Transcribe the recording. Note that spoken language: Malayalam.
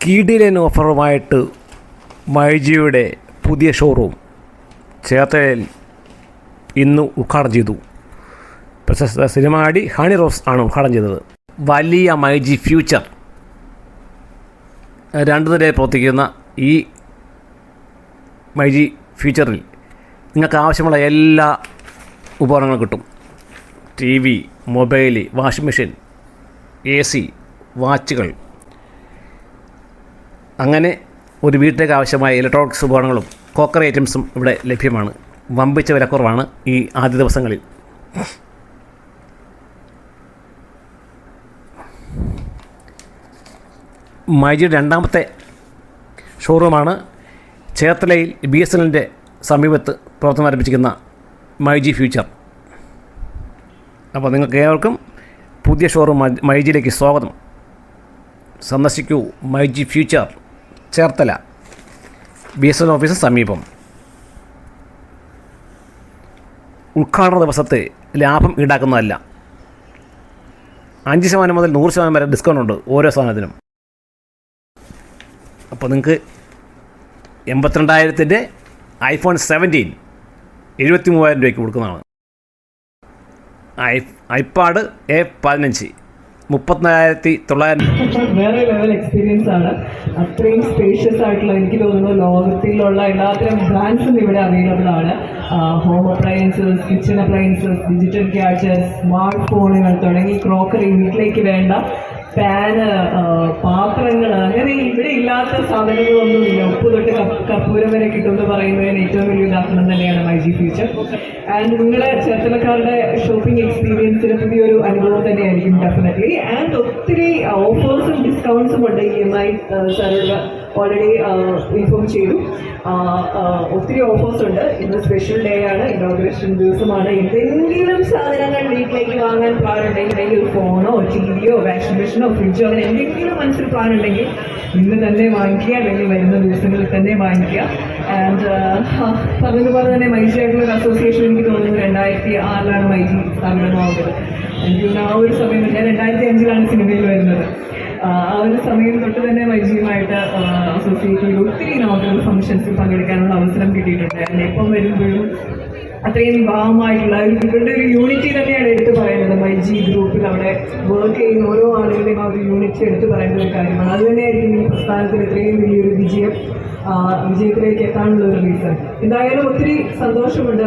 കിടിലൻ ഓഫറുമായിട്ട് മൈജിയുടെ പുതിയ ഷോറൂം ചേർത്തലയിൽ ഇന്ന് ഉദ്ഘാടനം ചെയ്തു. പ്രശസ്ത സിനിമാ നടി ഹണി റോസ് ആണ് ഉദ്ഘാടനം ചെയ്തത്. വലിയ മൈജി ഫ്യൂച്ചർ 2 നിലയിൽ പ്രവർത്തിക്കുന്ന ഈ മൈജി ഫ്യൂച്ചറിൽ നിങ്ങൾക്ക് ആവശ്യമുള്ള എല്ലാ ഉപകരണങ്ങളും കിട്ടും. TV, mobile, washing machine, AC, വാച്ചുകൾ, അങ്ങനെ ഒരു വീട്ടിലേക്ക് ആവശ്യമായ ഇലക്ട്രോണിക്സ് ഉപകരണങ്ങളും കോക്കറി ഐറ്റംസും ഇവിടെ ലഭ്യമാണ്. വമ്പിച്ച വിലക്കുറവാണ് ഈ ആദ്യ ദിവസങ്ങളിൽ. മൈജിയുടെ 2ാമത്തെ ഷോറൂമാണ് ചേർത്തലയിൽ BSNLൻ്റെ സമീപത്ത് പ്രവർത്തനം ആരംഭിച്ചിരിക്കുന്ന മൈജി ഫ്യൂച്ചർ. അപ്പോൾ നിങ്ങൾക്ക് ഏവർക്കും പുതിയ ഷോറൂം മൈജിയിലേക്ക് സ്വാഗതം. സന്ദർശിക്കൂ മൈജി ഫ്യൂച്ചർ, ചേർത്തല, BSNL ഓഫീസിന് സമീപം. ഉദ്ഘാടന ദിവസത്തെ ലാഭം ഈടാക്കുന്നതല്ല. 5% മുതൽ 100% വരെ ഡിസ്കൗണ്ട് ഉണ്ട് ഓരോ സാധനത്തിനും. അപ്പോൾ നിങ്ങൾക്ക് 82,000-ൻ്റെ iPhone 17 73,000 രൂപയ്ക്ക് കൊടുക്കുന്നതാണ്. iPad A15 34,900. വേറെ ലെവൽ എക്സ്പീരിയൻസ് ആണ്. അത്രയും സ്പേഷ്യസ് ആയിട്ടുള്ള, എനിക്ക് തോന്നുന്നു ലോകത്തിലുള്ള എല്ലാത്തരം ബ്രാൻഡ്സും ഇവിടെ അവൈലബിൾ ആണ്. Home appliances, kitchen appliances, digital gadgets, smart ഫോണുകൾ തുടങ്ങി ക്രോക്കറി, വീട്ടിലേക്ക് വേണ്ട പാന്, പാത്രങ്ങൾ, അങ്ങനെ ഇവിടെ ഇല്ലാത്ത സാധനങ്ങളൊന്നുമില്ല. ഉപ്പ് തൊട്ട് കർപ്പൂരം വരെ കിട്ടുമെന്ന് പറയുന്നതിന് ഏറ്റവും വലിയ ഉദാഹരണം തന്നെയാണ് മൈജി ഫ്യൂച്ചർ. ആൻഡ് നിങ്ങളുടെ ചേർത്തലക്കാരുടെ ഷോപ്പിംഗ് എക്സ്പീരിയൻസിന് പുതിയൊരു അനുഭവം തന്നെയായിരിക്കും ഡെഫിനറ്റ്ലി. ആൻഡ് ഒത്തിരി ഓഫേഴ്സും ഡിസ്കൗണ്ട്സും ഉണ്ട്. EMI സാറുള്ള ഓൾറെഡി ഇൻഫോം ചെയ്തു. ഒത്തിരി ഓഫേഴ്സ് ഉണ്ട്. ഇന്ന് സ്പെഷ്യൽ ഡേ ആണ്, ഇനോഗ്രേഷൻ ദിവസമാണ്. എന്തെങ്കിലും സാധനങ്ങൾ വീട്ടിലേക്ക് വാങ്ങാൻ പ്ലാൻ ഉണ്ടെങ്കിൽ, അല്ലെങ്കിൽ ഒരു ഫോണോ TVയോ വാഷിംഗ് മെഷീനോ ഫ്രിഡ്ജോ അങ്ങനെ എന്തെങ്കിലും മനസ്സിൽ പ്ലാൻ ഉണ്ടെങ്കിൽ ഇന്ന് തന്നെ വാങ്ങിക്കുക, അല്ലെങ്കിൽ വരുന്ന ദിവസങ്ങളിൽ തന്നെ വാങ്ങിക്കുക. ആൻഡ് പറഞ്ഞതുപോലെ തന്നെ മൈജി ആയിട്ടുള്ള ഒരു അസോസിയേഷൻ എനിക്ക് തോന്നുന്നു 2006 മൈജി സ്ഥാപിതമാവുന്നത്. എനിക്ക് ആ ഒരു സമയം, ഞാൻ 2005 സിനിമയിൽ വരുന്നത്. ആ ഒരു സമയം തൊട്ട് തന്നെ മൈജിയുമായിട്ട് അസോസിയേറ്റ് ചെയ്ത് ഒത്തിരി ഇനോഗ്രൽ ഫംഗ്ഷൻസിൽ പങ്കെടുക്കാനുള്ള അവസരം കിട്ടിയിട്ടുണ്ട്. അതിന് എപ്പം വരുമ്പോഴും അത്രയും ഭാവമായിട്ടുള്ള ഇവരുടെ ഒരു യൂണിറ്റി തന്നെയാണ് എടുത്തു പറയുന്നത്. മൈജി ഗ്രൂപ്പിൽ അവിടെ വർക്ക് ചെയ്യുന്ന ഓരോ ആളുകളുടെയും ആ ഒരു യൂണിറ്റി എടുത്തു പറയുന്ന ഒരു കാര്യമാണ്. അത് തന്നെയായിരിക്കും ഈ പ്രസ്ഥാനത്തിന് ഇത്രയും വലിയൊരു വിജയത്തിലേക്ക് എത്താനുള്ള ഒരു റീസൺ. എന്തായാലും ഒത്തിരി സന്തോഷമുണ്ട്.